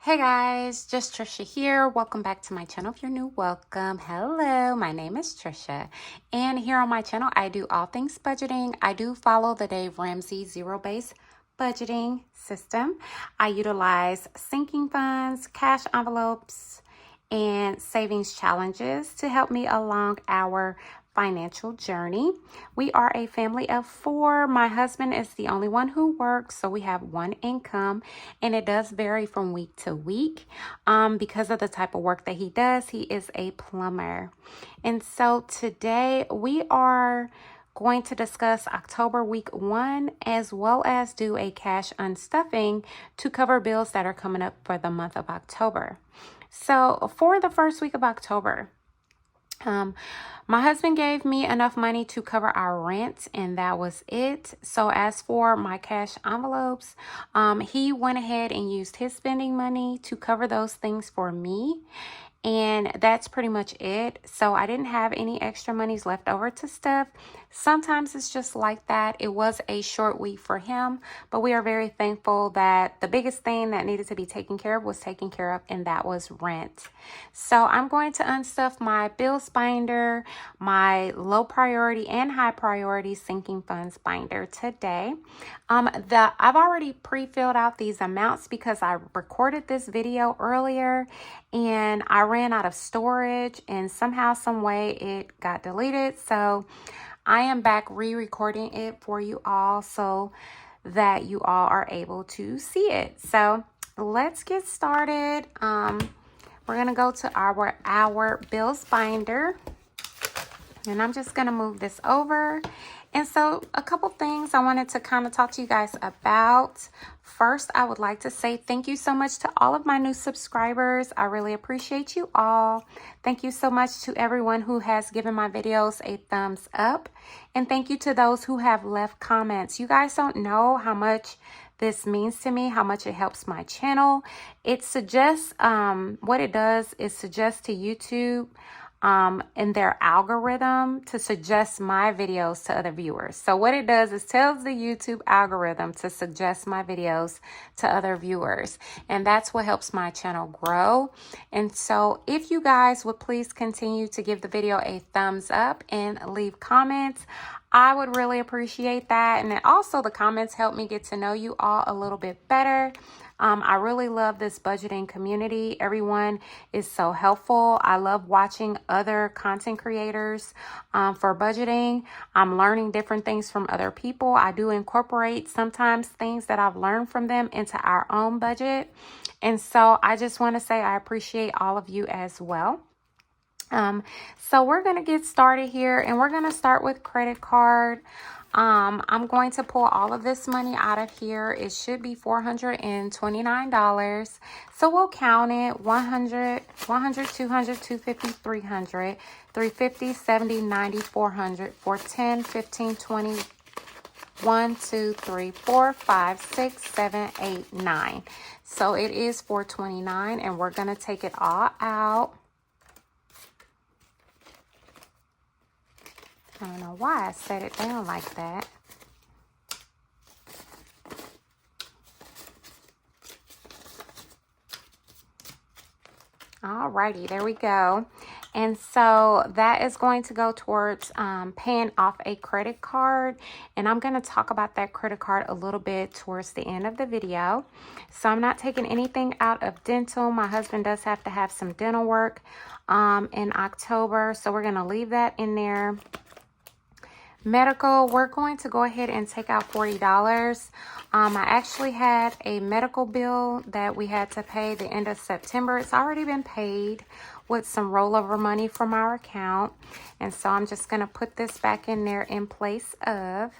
Hey guys, just Trisha here. Welcome back to my channel. If you're new, welcome. Hello, my name is Trisha, and here on my channel I do all things budgeting. I do follow the Dave Ramsey zero-based budgeting system. I utilize sinking funds, cash envelopes, and savings challenges to help me along our financial journey. We are a family of 4. My husband is the only one who works, so we have one income, and it does vary from week to week because of the type of work that he does. He is a plumber. And so today we are going to discuss October week 1 as well as do a cash unstuffing to cover bills that are coming up for the month of October. So for the first week of October, my husband gave me enough money to cover our rent, and that was it. So as for my cash envelopes, he went ahead and used his spending money to cover those things for me. And that's pretty much it. So I didn't have any extra monies left over to stuff. Sometimes it's just like that. It was a short week for him, but we are very thankful that the biggest thing that needed to be taken care of was taken care of, and that was rent. So I'm going to unstuff my bills binder, my low priority and high priority sinking funds binder today. I've already pre-filled out these amounts because I recorded this video earlier and I ran out of storage, and somehow, some way it got deleted. So I am back re-recording it for you all so that you all are able to see it. So let's get started. We're gonna go to our bills binder, and I'm just gonna move this over. And so a couple things I wanted to kind of talk to you guys about. First, I would like to say thank you so much to all of my new subscribers. I really appreciate you all. Thank you so much to everyone who has given my videos a thumbs up. And thank you to those who have left comments. You guys don't know how much this means to me, how much it helps my channel. It suggests, what it does is suggest to YouTube in their algorithm to suggest my videos to other viewers. So what it does is tells the YouTube algorithm to suggest my videos to other viewers, and that's what helps my channel grow. And so if you guys would please continue to give the video a thumbs up and leave comments, I would really appreciate that. And then also the comments help me get to know you all a little bit better. I really love this budgeting community. Everyone is so helpful. I love watching other content creators for budgeting. I'm learning different things from other people. I do incorporate sometimes things that I've learned from them into our own budget. And so I just want to say I appreciate all of you as well. So we're going to get started here, and we're going to start with credit card. I'm going to pull all of this money out of here. It should be $429. So we'll count it: 100, 200, 250, 300, 350, 70, 90, 400, 410, 15, 20, 1, 2, 3, 4, 5, 6, 7, 8, 9. So it is $429, and we're going to take it all out. I don't know why I set it down like that. Alrighty, there we go. And so that is going to go towards paying off a credit card. And I'm going to talk about that credit card a little bit towards the end of the video. So I'm not taking anything out of dental. My husband does have to have some dental work in October, so we're going to leave that in there. Medical, we're going to go ahead and take out $40. I actually had a medical bill that we had to pay the end of September. It's already been paid with some rollover money from our account. And so I'm just going to put this back in there in place of,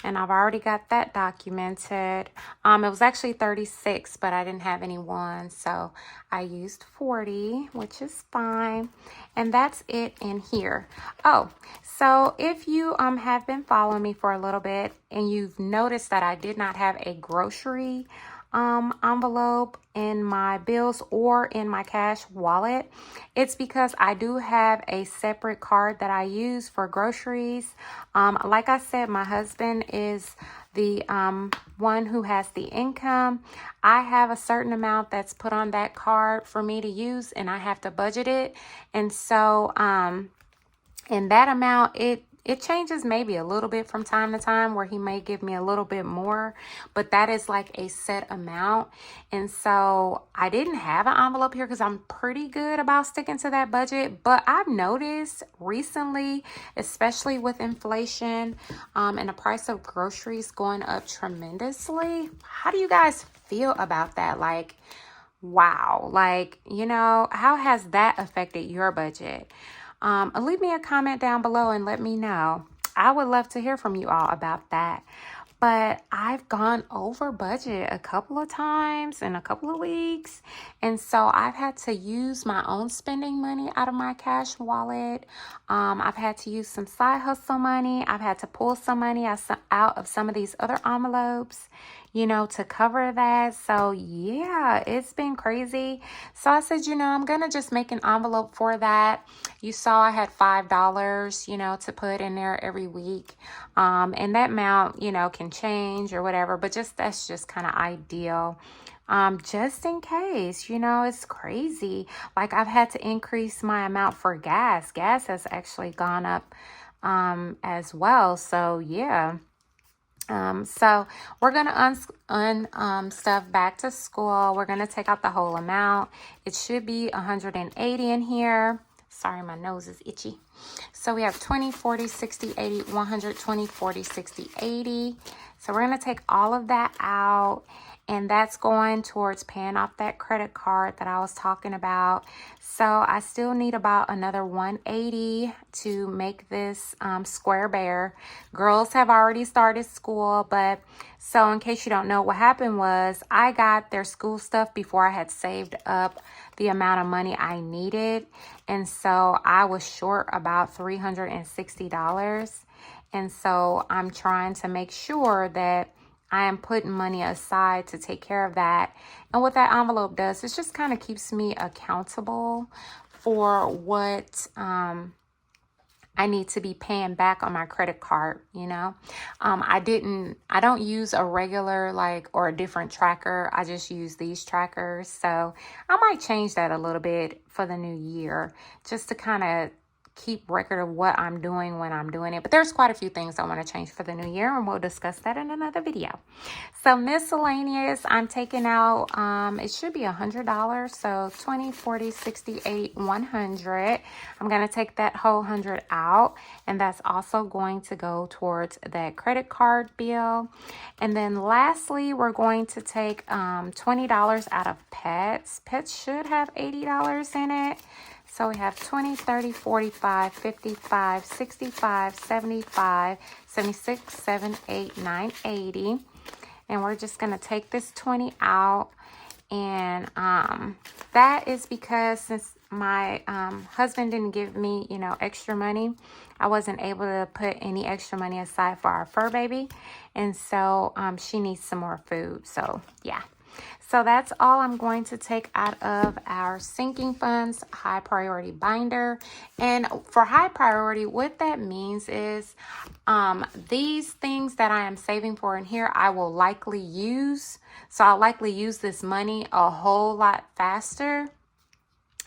and I've already got that documented. It was actually 36, but I didn't have any ones, so I used 40, which is fine. And that's it in here. Oh, so if you have been following me for a little bit and you've noticed that I did not have a grocery envelope in my bills or in my cash wallet. It's because I do have a separate card that I use for groceries. Like I said, my husband is the one who has the income. I have a certain amount that's put on that card for me to use, and I have to budget it. And so in that amount, it changes maybe a little bit from time to time where he may give me a little bit more, but that is like a set amount. And so I didn't have an envelope here because I'm pretty good about sticking to that budget. But I've noticed recently, especially with inflation and the price of groceries going up tremendously. How do you guys feel about that? Like, wow, like, you know, how has that affected your budget? Leave me a comment down below and let me know. I would love to hear from you all about that. But I've gone over budget a couple of times in a couple of weeks. And so I've had to use my own spending money out of my cash wallet. I've had to use some side hustle money. I've had to pull some money out of some of these other envelopes, you know, to cover that. So yeah, it's been crazy. So I said, you know, I'm going to just make an envelope for that. You saw I had $5, you know, to put in there every week. And that amount, you know, can change or whatever, but that's just kind of ideal. Just in case, you know, it's crazy. Like I've had to increase my amount for gas. Gas has actually gone up, as well. So yeah. So we're going to unstuff back to school. We're going to take out the whole amount. It should be 180 in here. Sorry, my nose is itchy. So we have 20, 40, 60, 80, 100, 20, 40, 60, 80. So we're going to take all of that out. And that's going towards paying off that credit card that I was talking about. So I still need about another 180 to make this square bare. Girls have already started school, but so in case you don't know, what happened was I got their school stuff before I had saved up the amount of money I needed. And so I was short about $360. And so I'm trying to make sure that I am putting money aside to take care of that. And what that envelope does, it just kind of keeps me accountable for what I need to be paying back on my credit card, you know. I don't use a regular or a different tracker. I just use these trackers. So I might change that a little bit for the new year just to kind of keep record of what I'm doing when I'm doing it. But there's quite a few things I want to change for the new year, and we'll discuss that in another video. So miscellaneous, I'm taking out, it should be $100. So 20, 40, 60, 80, 100. I'm going to take that whole 100 out, and that's also going to go towards that credit card bill. And then lastly, we're going to take $20 out of pets. Pets should have $80 in it. So we have 20, 30, 45, 55, 65, 75, 76, 7, 8, 9, 80. And we're just going to take this 20 out. And that is because since my husband didn't give me, you know, extra money, I wasn't able to put any extra money aside for our fur baby. And so she needs some more food. So yeah. So that's all I'm going to take out of our sinking funds high priority binder. And for high priority, what that means is these things that I am saving for in here, I will likely use. So I'll likely use this money a whole lot faster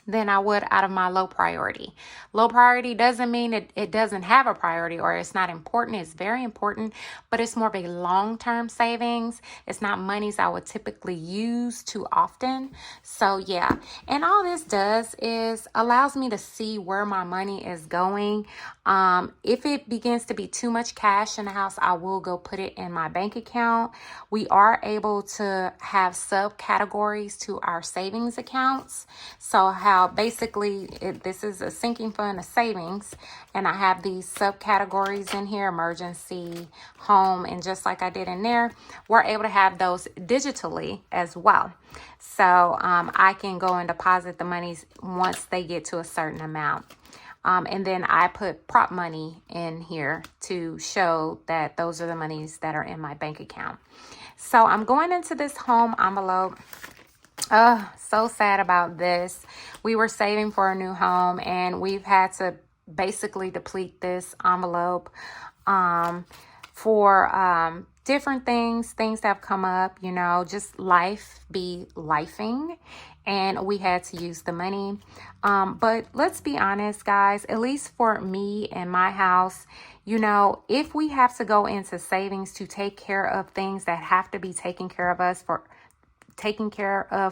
than I would out of my low priority. Low priority doesn't mean it doesn't have a priority or it's not important. It's very important, but it's more of a long-term savings. It's not monies I would typically use too often. So yeah, and all this does is allows me to see where my money is going. If it begins to be too much cash in the house, I will go put it in my bank account. We are able to have subcategories to our savings accounts. So how basically this is a sinking fund, a savings, and I have these subcategories in here: emergency, home, and just like I did in there, we're able to have those digitally as well. So I can go and deposit the monies once they get to a certain amount. And then I put prop money in here to show that those are the monies that are in my bank account. So I'm going into this home envelope. So sad about this. We were saving for a new home and we've had to basically deplete this envelope for different things that have come up, you know, just life be lifing, and we had to use the money. But let's be honest, guys, at least for me and my house, you know, if we have to go into savings to take care of things that have to be taken care of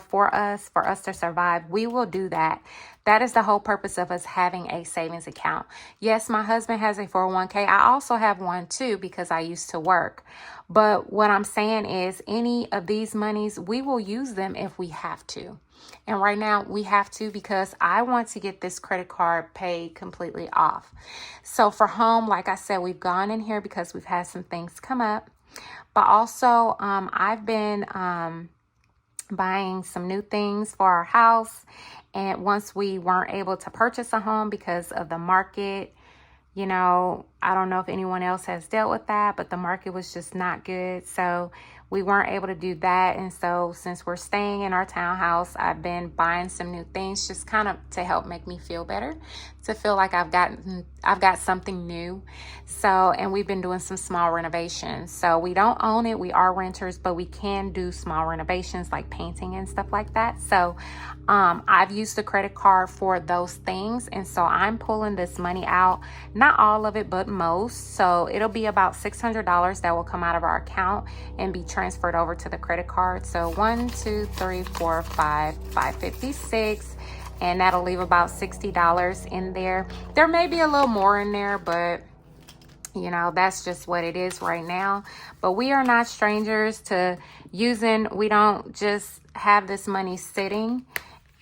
for us to survive, we will do that. That is the whole purpose of us having a savings account. Yes, my husband has a 401k. I also have one too because I used to work. But what I'm saying is any of these monies, we will use them if we have to. And right now we have to because I want to get this credit card paid completely off. So for home, like I said, we've gone in here because we've had some things come up. But also I've been buying some new things for our house. And once we weren't able to purchase a home because of the market, you know, I don't know if anyone else has dealt with that, but the market was just not good. So we weren't able to do that. And so since we're staying in our townhouse, I've been buying some new things just kind of to help make me feel better, to feel like I've got something new. So, and we've been doing some small renovations. So we don't own it. We are renters, but we can do small renovations like painting and stuff like that. So I've used the credit card for those things. And so I'm pulling this money out, not all of it, but most. So it'll be about $600 that will come out of our account and be transferred over to the credit card. So 1, 2, 3, 4, 5, 556. And that'll leave about $60 in there. There may be a little more in there, but you know, that's just what it is right now. But we are not strangers to using, we don't just have this money sitting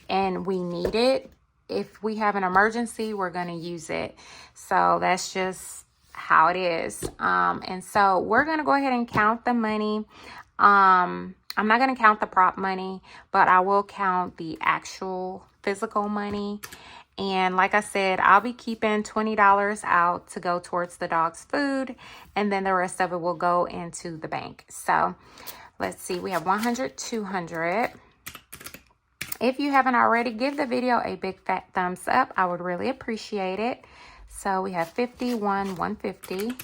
and we need it. If we have an emergency, we're going to use it. So that's just how it is. And so we're going to go ahead and count the money. I'm not going to count the prop money, but I will count the actual physical money. And like I said, I'll be keeping $20 out to go towards the dog's food. And then the rest of it will go into the bank. So let's see, we have 100, 200. If you haven't already, give the video a big fat thumbs up. I would really appreciate it. So we have 51, 150.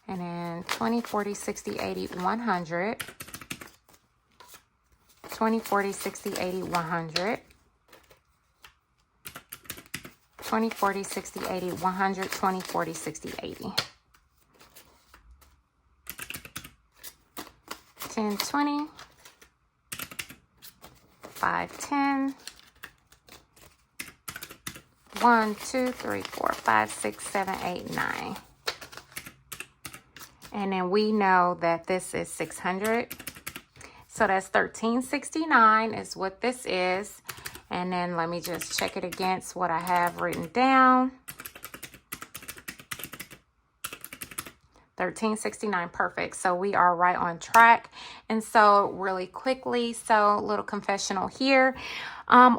And then 20, 40, 60, 80, 100. 20, 40, 60, 80, 100. 20, 40, 60, 80, 100, 20, 40, 60, 80. 10, 20. 5, 10. 1, 2, 3, 4, 5, 6, 7, 8, 9. And then we know that this is 600. So that's $13.69 is what this is. And then let me just check it against what I have written down. $13.69, perfect. So we are right on track. And so really quickly, so little confessional here.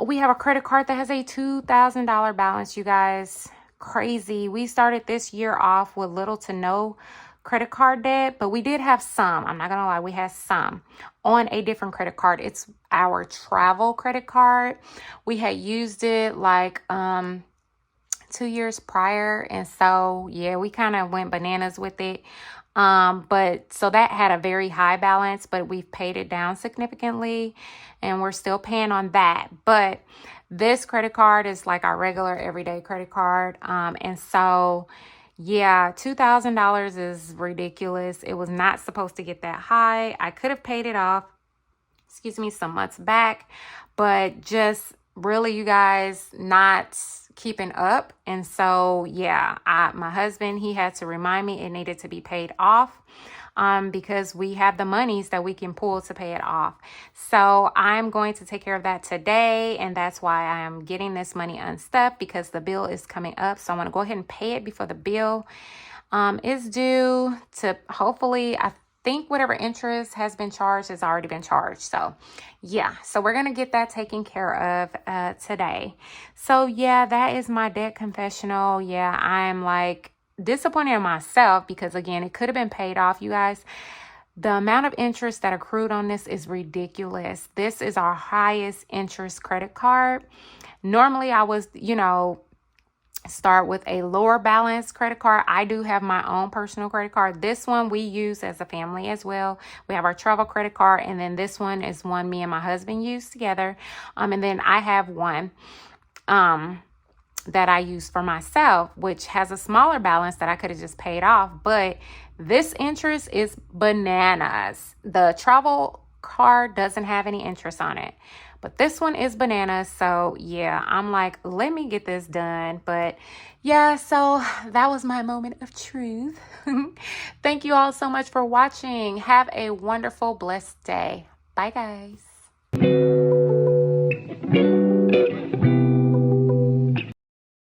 We have a credit card that has a $2,000 balance, you guys. Crazy. We started this year off with little to no credit card debt, but we did have some. I'm not gonna lie, we had some on a different credit card. It's our travel credit card. We had used it like 2 years prior, and so yeah, we kind of went bananas with it. But so that had a very high balance, but we've paid it down significantly and we're still paying on that. But this credit card is like our regular everyday credit card. And so yeah, $2,000 is ridiculous. It was not supposed to get that high. I could have paid it off, some months back, but just really, you guys, not keeping up. And so, yeah, my husband, he had to remind me it needed to be paid off because we have the monies that we can pull to pay it off. So I'm going to take care of that today. And that's why I am getting this money unstuck, because the bill is coming up. So I want to go ahead and pay it before the bill is due to hopefully, I think whatever interest has been charged has already been charged. So yeah, so we're going to get that taken care of today. So yeah, that is my debt confessional. Yeah, I'm like disappointed in myself because again, it could have been paid off, you guys. The amount of interest that accrued on this is ridiculous. This is our highest interest credit card. Normally I was, start with a lower balance credit card. I do have my own personal credit card. This one we use as a family as well. We have our travel credit card, and then this one is one me and my husband use together. And then I have one that I use for myself, which has a smaller balance that I could have just paid off. But this interest is bananas. The travel card doesn't have any interest on it, but this one is bananas. So yeah, I'm like, let me get this done. But yeah, so that was my moment of truth. Thank you all so much for watching. Have a wonderful, blessed day. Bye, guys.